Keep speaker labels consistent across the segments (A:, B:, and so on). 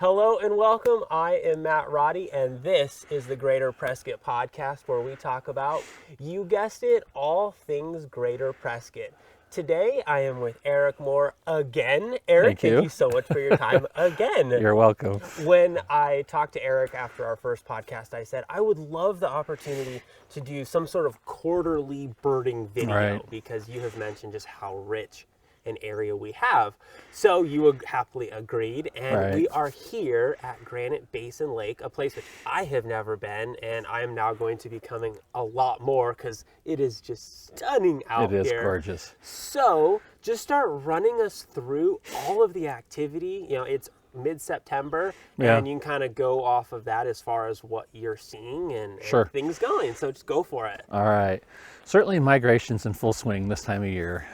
A: Hello and welcome. I am Matt Roddy, and this is the Greater Prescott podcast where we talk about, you guessed it, all things Greater Prescott. Today, I am with Eric Moore again. Eric, thank you so much for your time again.
B: You're welcome.
A: When I talked to Eric after our first podcast, I said I would love the opportunity to do some sort of quarterly birding video because you have mentioned just how rich an area we have. So you happily agreed, and we are here at Granite Basin Lake, a place which I have never been, and I am now going to be coming a lot more because it is just stunning out here.
B: It is gorgeous.
A: So just start running us through all of the activity. You know, it's mid-September, and you can kind of go off of that as far as what you're seeing and things going. So just go for it.
B: All right. Certainly migration's in full swing this time of year.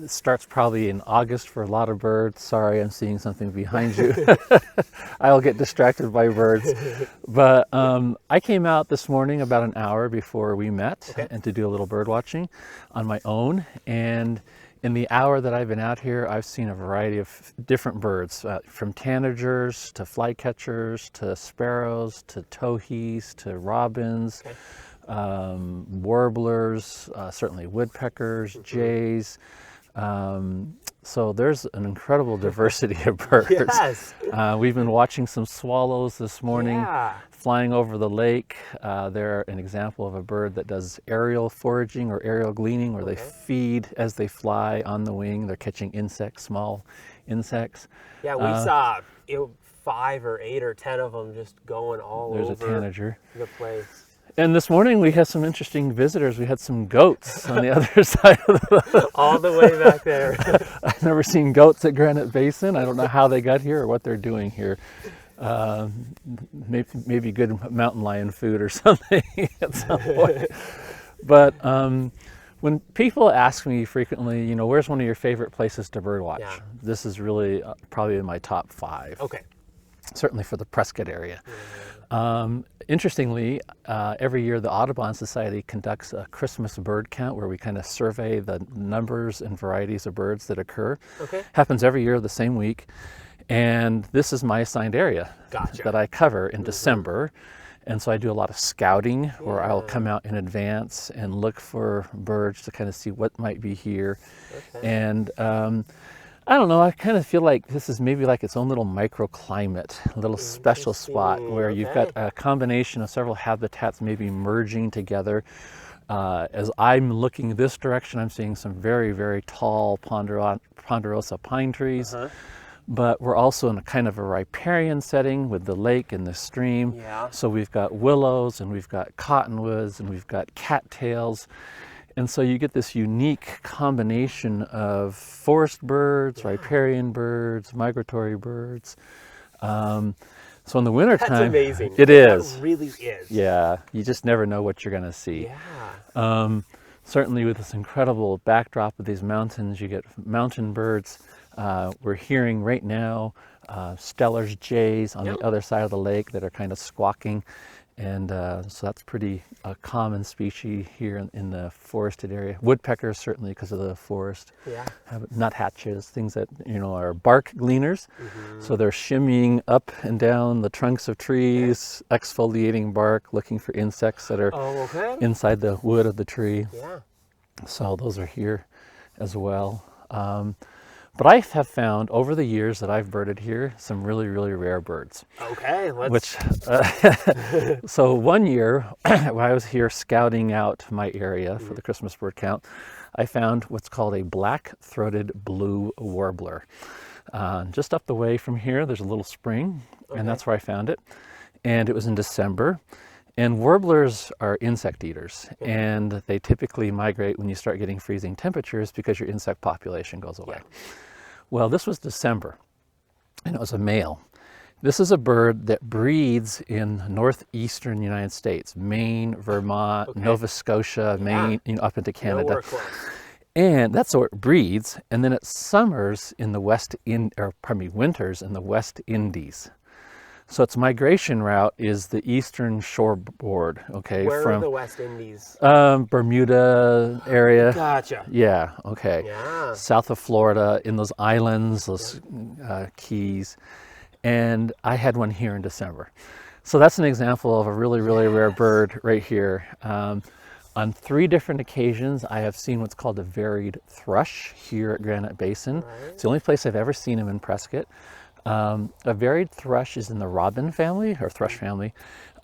B: It starts probably in August for a lot of birds. Sorry, I'm seeing something behind you. I'll get distracted by birds. But I came out this morning about an hour before we met and to do a little bird watching on my own. And in the hour that I've been out here, I've seen a variety of different birds, from tanagers to flycatchers to sparrows to towhees to robins, warblers, certainly woodpeckers, jays. So there's an incredible diversity of birds.
A: Yes.
B: We've been watching some swallows this morning flying over the lake. They're an example of a bird that does aerial foraging or aerial gleaning, where they feed as they fly on the wing. They're catching insects, small insects.
A: Yeah, we saw 5 or 8 or 10 of them just going all over
B: a tanager.
A: The place.
B: And this morning we had some interesting visitors. We had some goats on the other side of the
A: all the way back there.
B: I've never seen goats at Granite Basin. I don't know how they got here or what they're doing here. Maybe good mountain lion food or something at some point. But when people ask me frequently, you know, where's one of your favorite places to bird watch? This is really probably in my top 5.
A: Okay.
B: Certainly for the Prescott area. Interestingly, every year the Audubon Society conducts a Christmas bird count where we kind of survey the numbers and varieties of birds that occur. Happens every year the same week. And this is my assigned area that I cover in December. And so I do a lot of scouting where I'll come out in advance and look for birds to kind of see what might be here. And I don't know, I kind of feel like this is maybe like its own little microclimate, a little special spot where you've got a combination of several habitats maybe merging together. As I'm looking this direction, I'm seeing some very, very tall ponderosa pine trees. But we're also in a kind of a riparian setting with the lake and the stream. So we've got willows and we've got cottonwoods and we've got cattails. And so you get this unique combination of forest birds, riparian birds, migratory birds. So in the wintertime,
A: that's amazing.
B: It is.
A: That really is.
B: Yeah, you just never know what you're going to see. Certainly with this incredible backdrop of these mountains, you get mountain birds. We're hearing right now Steller's jays on the other side of the lake that are kind of squawking. And so that's pretty common species here in the forested area. Woodpeckers, certainly because of the forest. Nuthatches, things that, you know, are bark gleaners. So they're shimmying up and down the trunks of trees, exfoliating bark, looking for insects that are inside the wood of the tree. So those are here as well. But I have found over the years that I've birded here some really, really rare birds. So one year when I was here scouting out my area for the Christmas bird count, I found what's called a black-throated blue warbler. Just up the way from here, there's a little spring, and that's where I found it. And it was in December. And warblers are insect eaters, and they typically migrate when you start getting freezing temperatures because your insect population goes away. Well, this was December, and it was a male. This is a bird that breeds in northeastern United States, Maine, Vermont, Nova Scotia, Maine, you know, up into Canada. And that's where it breeds, and then it summers in the winters in the West Indies. So its migration route is the eastern shoreboard, okay?
A: Where are the West Indies?
B: Bermuda area.
A: Gotcha.
B: Yeah, okay.
A: Yeah.
B: South of Florida, in those islands, those keys. and I had one here in December. So that's an example of a really, really rare bird right here. On 3 different occasions, I have seen what's called a varied thrush here at Granite Basin.
A: Right.
B: It's the only place I've ever seen him in Prescott. A varied thrush is in the robin family, or thrush family,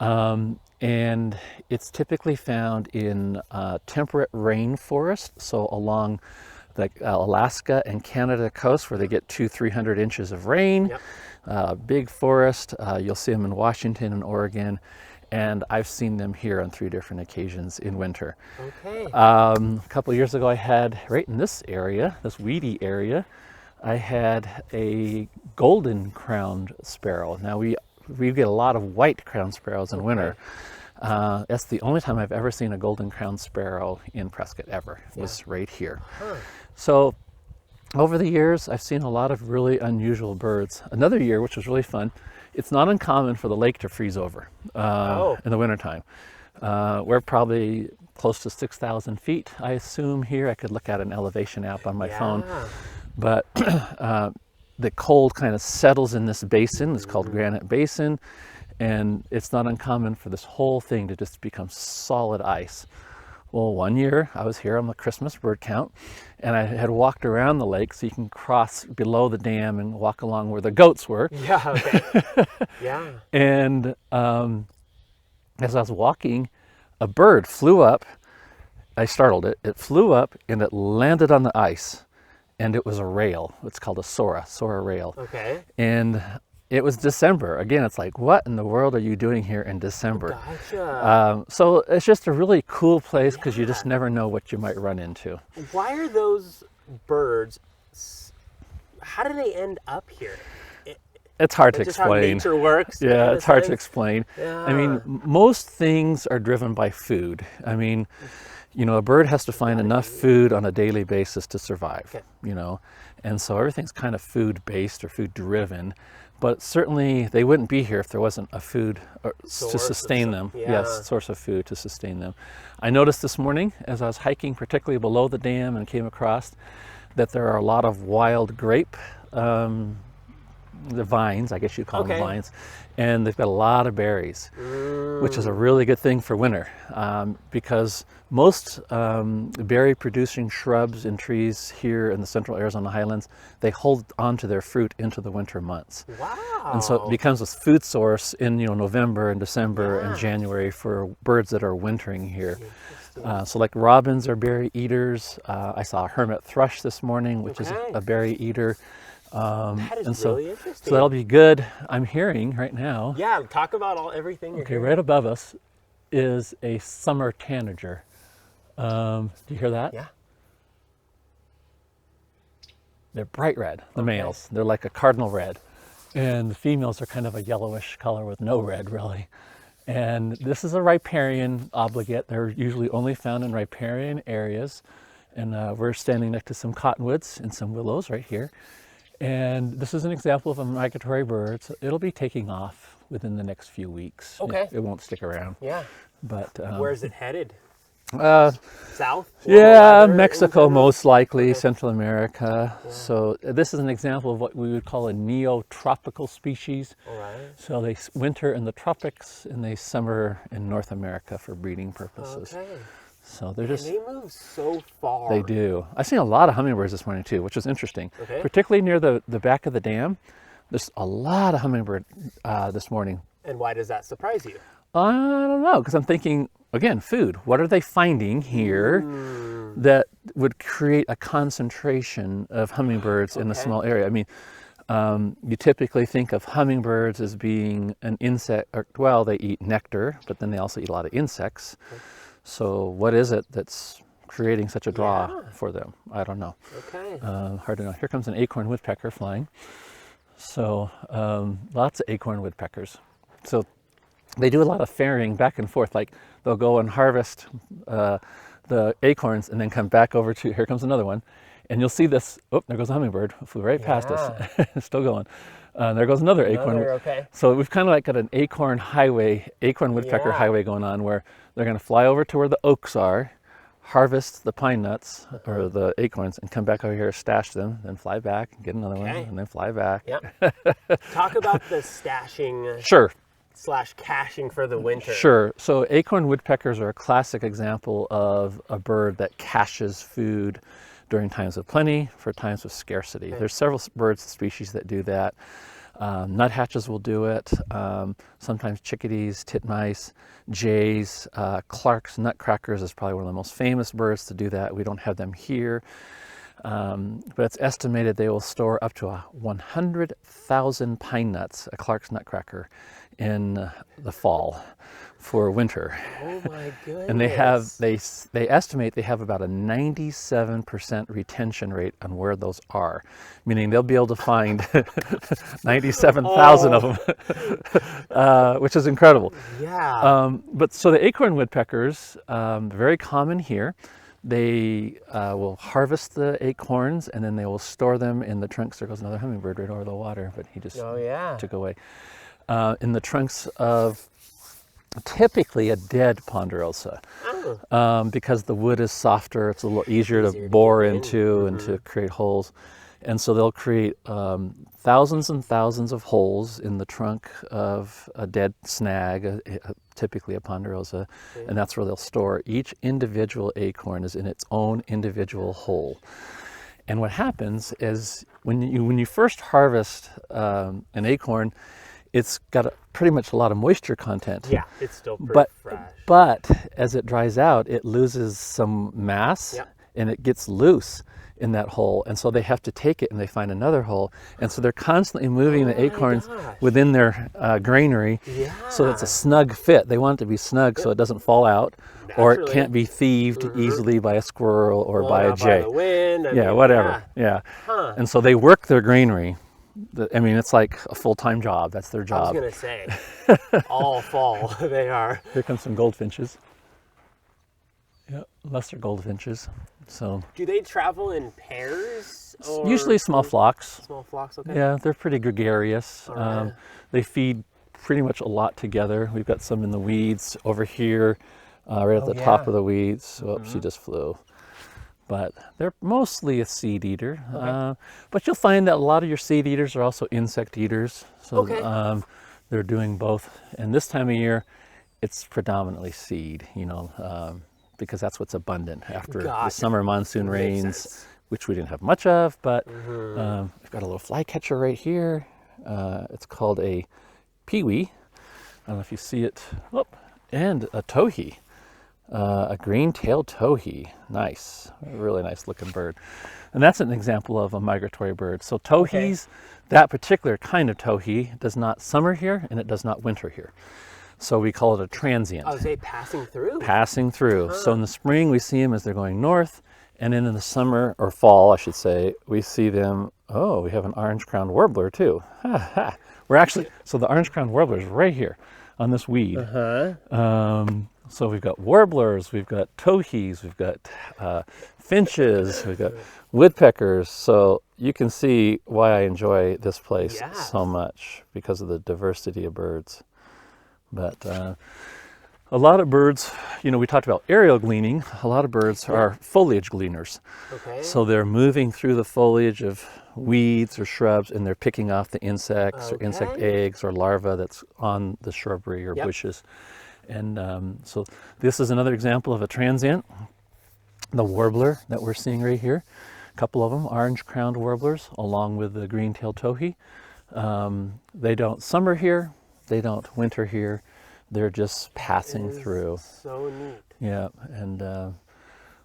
B: and it's typically found in temperate rainforest, so along the Alaska and Canada coast where they get 200-300 inches of rain.
A: Yep.
B: Big forest. You'll see them in Washington and Oregon, and I've seen them here on 3 different occasions in winter.
A: Okay.
B: A couple of years ago, I had right in this area, this weedy area, I had a golden crowned sparrow. Now we get a lot of white crowned sparrows in winter. That's the only time I've ever seen a golden crowned sparrow in Prescott ever. It was right here.
A: Huh.
B: So over the years, I've seen a lot of really unusual birds. Another year, which was really fun, it's not uncommon for the lake to freeze over in the wintertime. We're probably close to 6,000 feet, I assume, here. I could look at an elevation app on my phone. But the cold kind of settles in this basin. It's called Granite Basin. And it's not uncommon for this whole thing to just become solid ice. Well, one year I was here on the Christmas bird count, and I had walked around the lake, so you can cross below the dam and walk along where the goats were.
A: Yeah, okay. Yeah.
B: And as I was walking, a bird flew up. I startled it. It flew up and it landed on the ice, and it was a rail. It's called a sora rail.
A: Okay.
B: And it was December. Again, it's like, what in the world are you doing here in December?
A: Gotcha.
B: So it's just a really cool place because you just never know what you might run into.
A: Why are those birds, how do they end up here?
B: It's hard to
A: Just how
B: explain.
A: nature works.
B: Yeah, it's hard to explain.
A: Yeah.
B: I mean, most things are driven by food. I mean, you know, a bird has to find enough food on a daily basis to survive,
A: Okay.
B: you know, and so everything's kind of food-based or food-driven. But certainly they wouldn't be here if there wasn't a food to sustain them.
A: Yeah.
B: Yes, source of food to sustain them. I noticed this morning as I was hiking, particularly below the dam, and came across that there are a lot of wild grape, the vines, I guess you'd call them vines, and they've got a lot of berries, which is a really good thing for winter because most berry producing shrubs and trees here in the central Arizona highlands, they hold onto their fruit into the winter months.
A: Wow.
B: And so it becomes a food source in November and December and January for birds that are wintering here. So like robins are berry eaters. I saw a hermit thrush this morning, which is a berry eater.
A: That is really interesting.
B: So that'll be good. I'm hearing right now.
A: Yeah, talk about everything.
B: Okay, right above us is a summer tanager. Do you hear that?
A: Yeah.
B: They're bright red, the males. They're like a cardinal red. And the females are kind of a yellowish color with no red, really. And this is a riparian obligate. They're usually only found in riparian areas. And we're standing next to some cottonwoods and some willows right here. And this is an example of a migratory bird. So it'll be taking off within the next few weeks.
A: Okay.
B: It won't stick around.
A: Yeah.
B: But
A: where's it headed? South?
B: Yeah, Mexico most likely, Central America. Yeah. So this is an example of what we would call a neotropical species.
A: All right.
B: So they winter in the tropics and they summer in North America for breeding purposes.
A: Okay.
B: So they're just...
A: And they move so far.
B: They do. I've seen a lot of hummingbirds this morning too, which was interesting.
A: Okay.
B: Particularly near the back of the dam. There's a lot of hummingbird this morning.
A: And why does that surprise you?
B: I don't know, because I'm thinking, again, food. What are they finding here that would create a concentration of hummingbirds in a small area? I mean, you typically think of hummingbirds as being an insect, or, well, they eat nectar, but then they also eat a lot of insects. So what is it that's creating such a draw for them? I don't know.
A: Okay.
B: Hard to know. Here comes an acorn woodpecker flying. So lots of acorn woodpeckers. So they do a lot of ferrying back and forth. Like they'll go and harvest the acorns and then come back over to, here comes another one. And you'll see this, oh, there goes a hummingbird, flew right past us, still going. There goes another acorn.
A: Okay.
B: So we've kind of like got an acorn highway, acorn woodpecker highway going on where they're going to fly over to where the oaks are, harvest the pine nuts or the acorns and come back over here, stash them, then fly back and get another one, and then fly back.
A: Yep. Talk about the stashing
B: Sure.
A: / caching for the winter.
B: Sure. So acorn woodpeckers are a classic example of a bird that caches food during times of plenty for times of scarcity. Okay. There's several birds species that do that. Nuthatches will do it, sometimes chickadees, titmice, jays. Clark's nutcrackers is probably one of the most famous birds to do that. We don't have them here, but it's estimated they will store up to 100,000 pine nuts, a Clark's nutcracker, in the fall for winter.
A: Oh my goodness.
B: And they estimate they have about a 97% retention rate on where those are, meaning they'll be able to find 97,000 of them, which is incredible.
A: Yeah.
B: But so the acorn woodpeckers, very common here. They will harvest the acorns and then they will store them in the trunks. There goes another hummingbird right over the water, but he just took away. In the trunks of typically a dead ponderosa, because the wood is softer, it's a little easier to bore into and to create holes. And so they'll create thousands and thousands of holes in the trunk of a dead snag, typically a ponderosa, and that's where they'll store. Each individual acorn is in its own individual hole. And what happens is when you first harvest an acorn, it's got pretty much a lot of moisture content.
A: Yeah, it's still pretty fresh.
B: But as it dries out, it loses some mass and it gets loose in that hole. And so they have to take it and they find another hole. And so they're constantly moving the acorns within their granary. So it's a snug fit. They want it to be snug so it doesn't fall out. Naturally. Or it can't be thieved easily by a squirrel or by a jay.
A: By the wind.
B: I mean, whatever. Huh. And so they work their granary. I mean, it's like a full-time job. That's their job.
A: I was going to say, all fall they are.
B: Here comes some goldfinches. Yep, lesser goldfinches. So.
A: Do they travel in pairs? Or
B: usually small flocks.
A: Small flocks, okay.
B: Yeah, they're pretty gregarious. Right. They feed pretty much a lot together. We've got some in the weeds over here, right at the top of the weeds. Oops, she just flew. But they're mostly a seed eater. Okay. But you'll find that a lot of your seed eaters are also insect eaters. So they're doing both. And this time of year, it's predominantly seed, because that's what's abundant after the summer monsoon rains, which we didn't have much of. But we've got a little flycatcher right here. It's called a peewee. I don't know if you see it. Oh, and a towhee. A green-tailed towhee. Nice, a really nice looking bird. And that's an example of a migratory bird. So towhees, that particular kind of towhee does not summer here and it does not winter here. So we call it a transient.
A: Oh, is it passing through? Passing
B: through. So in the spring we see them as they're going north, and then in the summer, or fall I should say, we see them, we have an orange-crowned warbler too. We're actually, so the orange-crowned warbler is right here on this weed. So we've got warblers, we've got towhees, we've got finches, we've got woodpeckers. So you can see why I enjoy this place so much, because of the diversity of birds. But a lot of birds, we talked about aerial gleaning. A lot of birds are foliage gleaners. Okay. So they're moving through the foliage of weeds or shrubs and they're picking off the insects or insect eggs or larvae that's on the shrubbery or bushes. And so this is another example of a transient, the warbler that we're seeing right here. A couple of them, orange-crowned warblers, along with the green-tailed towhee. They don't summer here, they don't winter here. They're just passing through.
A: So neat.
B: Yeah, and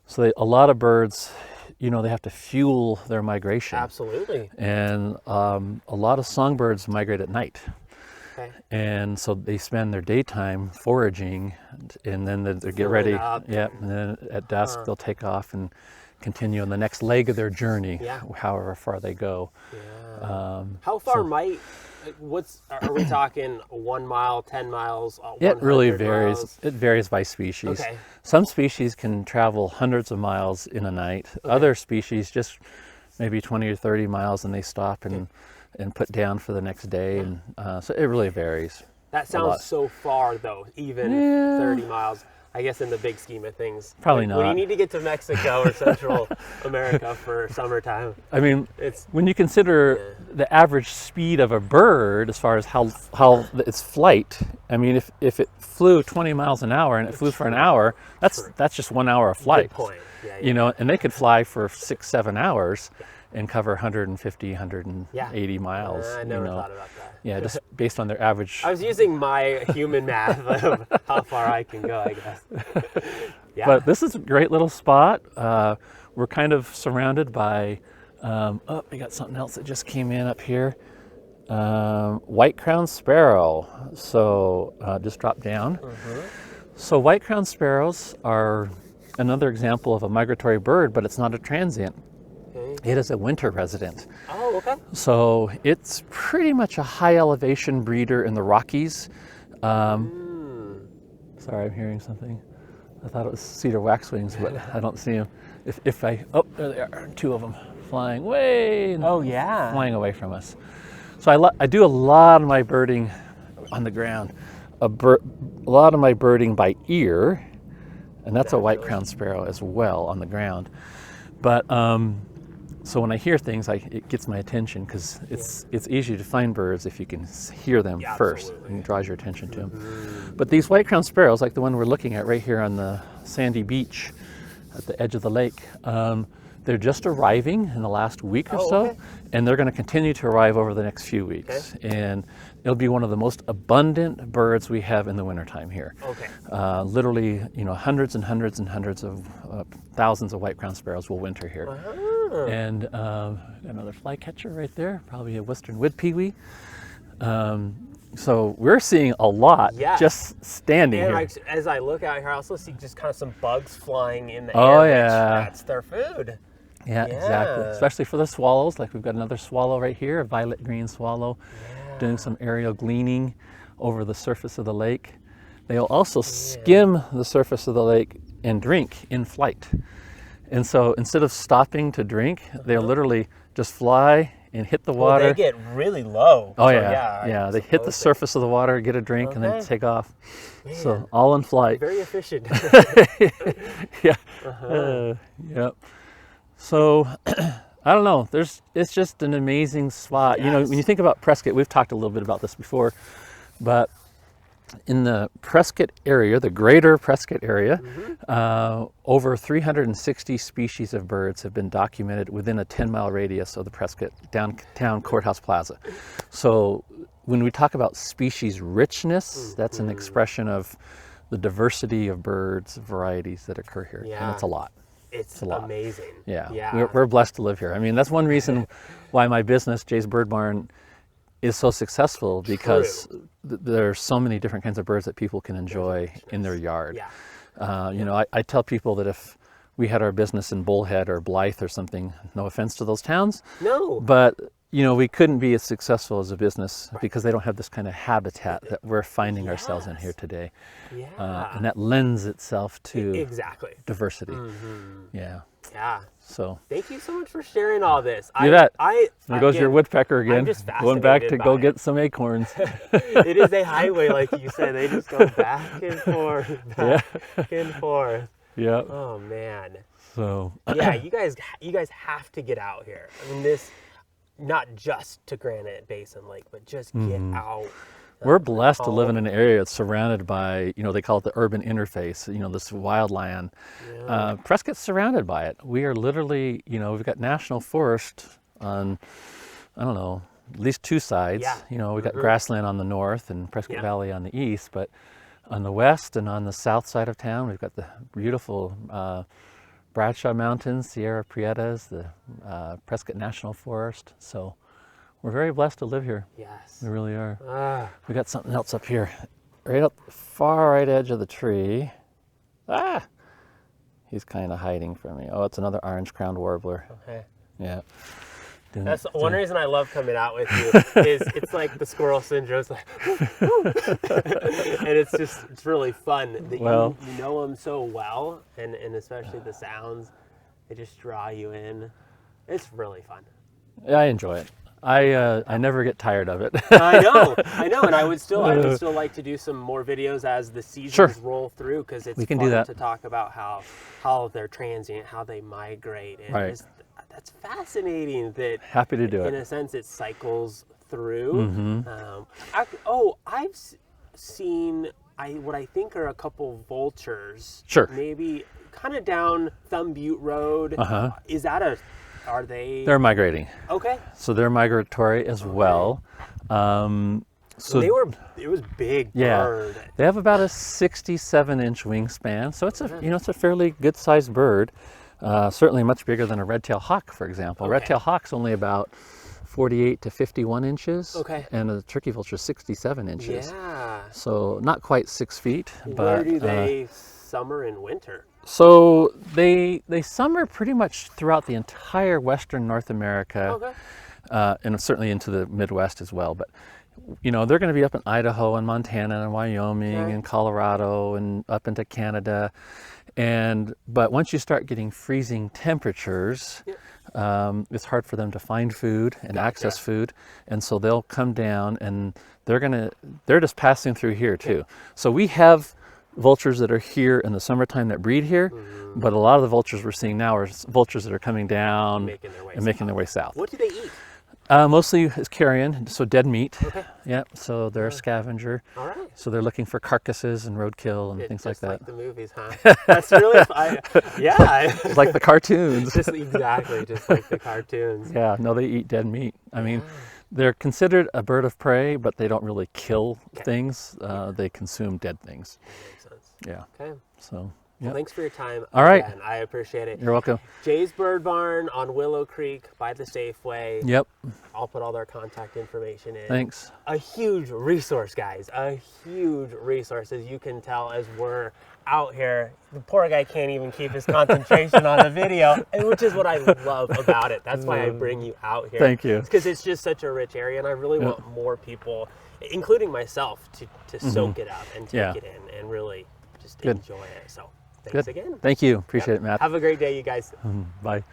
B: so a lot of birds, they have to fuel their migration.
A: Absolutely.
B: And a lot of songbirds migrate at night. Okay. And so they spend their daytime foraging, and then they get ready. And then at dusk they'll take off and continue on the next leg of their journey, however far they go. Yeah.
A: How far are we talking 1 mile, 10 miles?
B: It really varies.
A: Miles?
B: It varies by species.
A: Okay.
B: Some species can travel hundreds of miles in a night. Okay. Other species just maybe 20 or 30 miles and they stop and put down for the next day. And so it really varies.
A: That sounds so far though, even 30 miles. I guess in the big scheme of things.
B: Probably
A: when,
B: not.
A: When you need to get to Mexico or Central America for summertime.
B: I mean,
A: it's
B: when you consider the average speed of a bird as far as how its flight, I mean, if it flew 20 miles an hour and it flew for an hour, that's just 1 hour of flight.
A: Good point. Yeah,
B: you know, and they could fly for 6-7 hours and cover 150, 180 miles.
A: I never thought about that.
B: Yeah, just based on their average.
A: I was using my human math of how far I can go, I guess.
B: But this is a great little spot. We're kind of surrounded by, oh, we got something else that just came in up here. White-crowned sparrow. So just drop down. So white-crowned sparrows are another example of a migratory bird, but it's not a transient. It is a winter resident.
A: Oh, okay.
B: So it's pretty much a high elevation breeder in the Rockies. Sorry, I'm hearing something. I thought it was cedar waxwings, but I don't see them. Oh, there they are, 2 of them flying way. Flying away from us. So I do a lot of my birding on the ground. A lot of my birding by ear, and that's a white-crowned sparrow as well on the ground. But so when I hear things, it gets my attention because it's easy to find birds if you can hear them first, and it draws your attention to them. But these white-crowned sparrows, like the one we're looking at right here on the sandy beach at the edge of the lake, they're just arriving in the last week or so, and they're going to continue to arrive over the next few weeks. And it'll be one of the most abundant birds we have in the wintertime here. Literally, you know, hundreds and hundreds and hundreds of thousands of white-crowned sparrows will winter here. And another flycatcher right there, probably a western wood pewee. So we're seeing a lot just standing here.
A: As I look out here, I also see just kind of some bugs flying in the air.
B: Oh, yeah.
A: That's their food.
B: Yeah, exactly. Especially for the swallows. Like we've got another swallow right here, a violet green swallow, doing some aerial gleaning over the surface of the lake. They'll also skim the surface of the lake and drink in flight. And so instead of stopping to drink, they'll literally just fly and hit the water.
A: Well, they get really low.
B: Oh, so they hit the surface of the water, get a drink, and then take off. Man. So all in flight.
A: Very efficient.
B: Yep. So I don't know. It's just an amazing spot. You know, when you think about Prescott, we've talked a little bit about this before, but in the Prescott area, the Greater Prescott area, over 360 species of birds have been documented within a 10-mile radius of the Prescott downtown Courthouse Plaza. So when we talk about species richness, that's an expression of the diversity of birds, varieties that occur here, and it's a lot.
A: It's a lot. Amazing.
B: Yeah. We're blessed to live here. I mean, that's one reason why my business, Jay's Bird Barn, is so successful, because there are so many different kinds of birds that people can enjoy in their yard. You know, I tell people that if we had our business in Bullhead or Blythe or something, no offense to those towns, but you know, we couldn't be as successful as a business because they don't have this kind of habitat that we're finding ourselves in here today. And that lends itself to diversity. Yeah. So
A: thank you so much for sharing all this.
B: Do that. There goes your woodpecker again, going back to go get some acorns.
A: It is a highway, like you said. They just go back and forth, back and forth.
B: Yeah.
A: Oh man.
B: So
A: yeah, you guys have to get out here. I mean, this, not just to Granite Basin Lake, but just get out.
B: We're blessed to live in an area that's surrounded by, you know, they call it the urban interface, you know, this wildland. Prescott's surrounded by it. We are literally, you know, we've got national forest on, I don't know, at least 2 sides. You know, we've got grassland on the north and Prescott Valley on the east, but on the west and on the south side of town, we've got the beautiful Bradshaw Mountains, Sierra Prietas, the Prescott National Forest. So we're very blessed to live here.
A: Yes.
B: We really are. We got something else up here, right up the far right edge of the tree. He's kind of hiding from me. Oh, it's another orange-crowned warbler. Yeah.
A: That's one reason I love coming out with you. Is it's like the squirrel syndrome. It's like, and it's really fun that you know them so well, and especially the sounds, they just draw you in. It's really fun.
B: Yeah, I enjoy it. I never get tired of it.
A: I know, and I would still like to do some more videos as the seasons roll through, because it's
B: We can
A: fun
B: do that.
A: to talk about how they're transient, how they migrate, and
B: Right.
A: that's fascinating. That
B: Happy to do
A: in
B: it.
A: a sense it cycles through.
B: Mm-hmm.
A: I've seen what I think are a couple vultures.
B: Sure.
A: Maybe kind of down Thumb Butte Road. Is that are they?
B: They're migrating.
A: Okay.
B: So they're migratory as well. So
A: it was big
B: yeah,
A: bird.
B: they have about a 67-inch wingspan. So it's it's a fairly good-sized bird. Certainly much bigger than a red-tailed hawk, for example.
A: Okay.
B: Red-tailed hawk's only about 48 to 51 inches.
A: Okay.
B: And a turkey vulture is 67 inches.
A: Yeah.
B: So not quite 6 feet.
A: Where
B: But,
A: do they summer and winter?
B: So they summer pretty much throughout the entire western North America, and certainly into the Midwest as well. But they're going to be up in Idaho and Montana and Wyoming and Colorado and up into Canada. But once you start getting freezing temperatures, it's hard for them to find food and access food, and so they'll come down, and they're just passing through here too. So we have vultures that are here in the summertime that breed here, but a lot of the vultures we're seeing now are vultures that are coming down making their way south.
A: What do they eat?
B: Mostly is carrion, so dead meat.
A: Okay.
B: Yeah, so they're a scavenger.
A: All right.
B: So they're looking for carcasses and roadkill and things like that.
A: Just like the movies, huh? That's really fun. Yeah.
B: It's like the cartoons.
A: Just like the cartoons.
B: Yeah, no, they eat dead meat. I mean, they're considered a bird of prey, but they don't really kill things. They consume dead things.
A: That makes sense.
B: Yeah.
A: Okay.
B: So,
A: Well, thanks for your time.
B: All right.
A: Again. I appreciate it.
B: You're welcome.
A: Jay's Bird Barn on Willow Creek by the Safeway.
B: Yep.
A: I'll put all their contact information in.
B: Thanks.
A: A huge resource, guys. A huge resource, as you can tell, as we're out here. The poor guy can't even keep his concentration on the video, which is what I love about it. That's why I bring you out here.
B: Thank you.
A: Because it's just such a rich area, and I really want more people, including myself, to soak it up and take it in and really just enjoy it. So thanks again.
B: Thank you. Appreciate it, Matt.
A: Have a great day, you guys.
B: Bye.